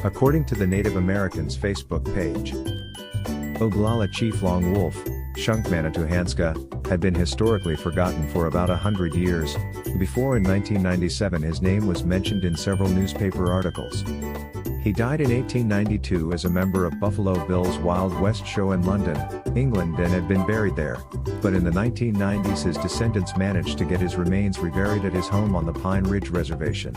According to the Native Americans' Facebook page, Oglala Chief Long Wolf, Shunkmanituhanska, had been historically forgotten for about 100 years, before in 1997 his name was mentioned in several newspaper articles. He died in 1892 as a member of Buffalo Bill's Wild West show in London, England, and had been buried there, but in the 1990s his descendants managed to get his remains reburied at his home on the Pine Ridge Reservation.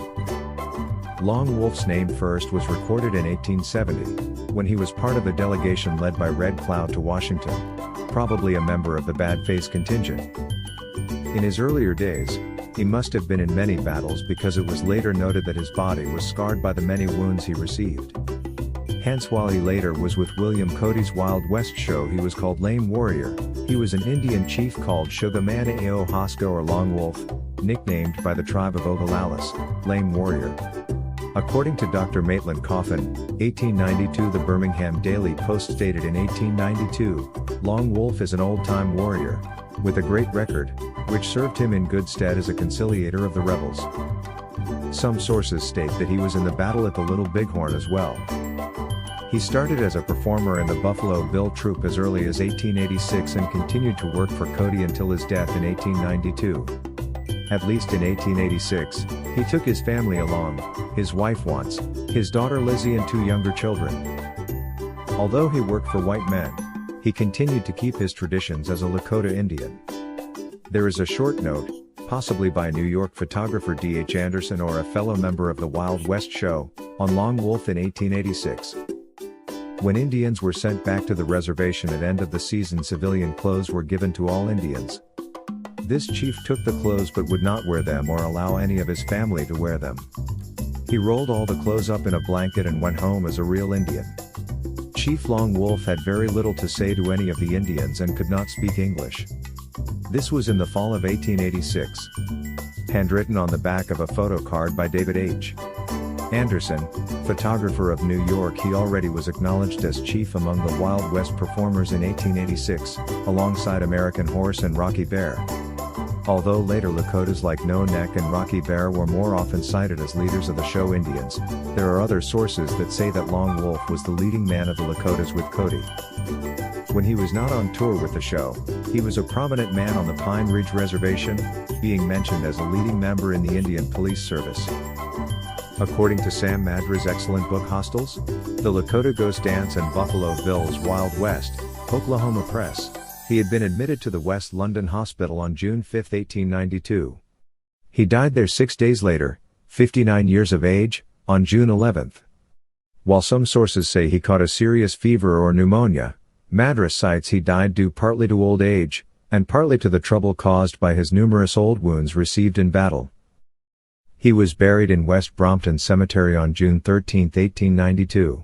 Long Wolf's name first was recorded in 1870, when he was part of a delegation led by Red Cloud to Washington, probably a member of the Bad Face contingent. In his earlier days, he must have been in many battles because it was later noted that his body was scarred by the many wounds he received. Hence, while he later was with William Cody's Wild West show, he was called Lame Warrior. He was an Indian chief called Shugaman Ao Hosko or Long Wolf, nicknamed by the tribe of Oglala, Lame Warrior. According to Dr. Maitland Coffin, 1892, the Birmingham Daily Post stated in 1892, Long Wolf is an old-time warrior, with a great record, which served him in good stead as a conciliator of the rebels. Some sources state that he was in the battle at the Little Bighorn as well. He started as a performer in the Buffalo Bill Troupe as early as 1886 and continued to work for Cody until his death in 1892. At least in 1886, he took his family along, his wife once, his daughter Lizzie and 2 younger children. Although he worked for white men, he continued to keep his traditions as a Lakota Indian. There is a short note, possibly by New York photographer D.H. Anderson or a fellow member of the Wild West show, on Long Wolf in 1886. When Indians were sent back to the reservation at end of the season, civilian clothes were given to all Indians. This chief took the clothes but would not wear them or allow any of his family to wear them. He rolled all the clothes up in a blanket and went home as a real Indian. Chief Long Wolf had very little to say to any of the Indians and could not speak English. This was in the fall of 1886. Handwritten on the back of a photo card by David H. Anderson, photographer of New York, he already was acknowledged as chief among the Wild West performers in 1886, alongside American Horse and Rocky Bear. Although later Lakotas like No Neck and Rocky Bear were more often cited as leaders of the show Indians, there are other sources that say that Long Wolf was the leading man of the Lakotas with Cody. When he was not on tour with the show, he was a prominent man on the Pine Ridge Reservation, being mentioned as a leading member in the Indian Police Service. According to Sam Madra's excellent book Hostiles, The Lakota Ghost Dance and Buffalo Bill's Wild West, Oklahoma Press, he had been admitted to the West London Hospital on June 5, 1892. He died there 6 days later, 59 years of age, on June 11. While some sources say he caught a serious fever or pneumonia, Madras cites he died due partly to old age, and partly to the trouble caused by his numerous old wounds received in battle. He was buried in West Brompton Cemetery on June 13, 1892.